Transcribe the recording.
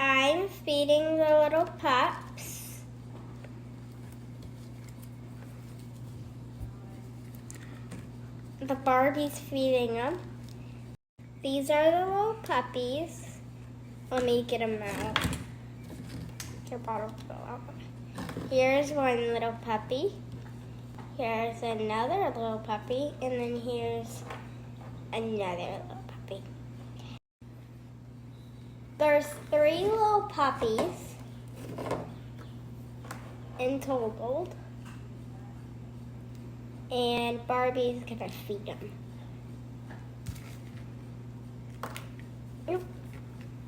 I'm feeding the little pups. The Barbie's feeding them. These are the little puppies. Let me get them out. Your bottle fell out. Here's one little puppy. Here's another little puppy. And then here's another little puppy. There's 3 little puppies in total. And Barbie's gonna feed them.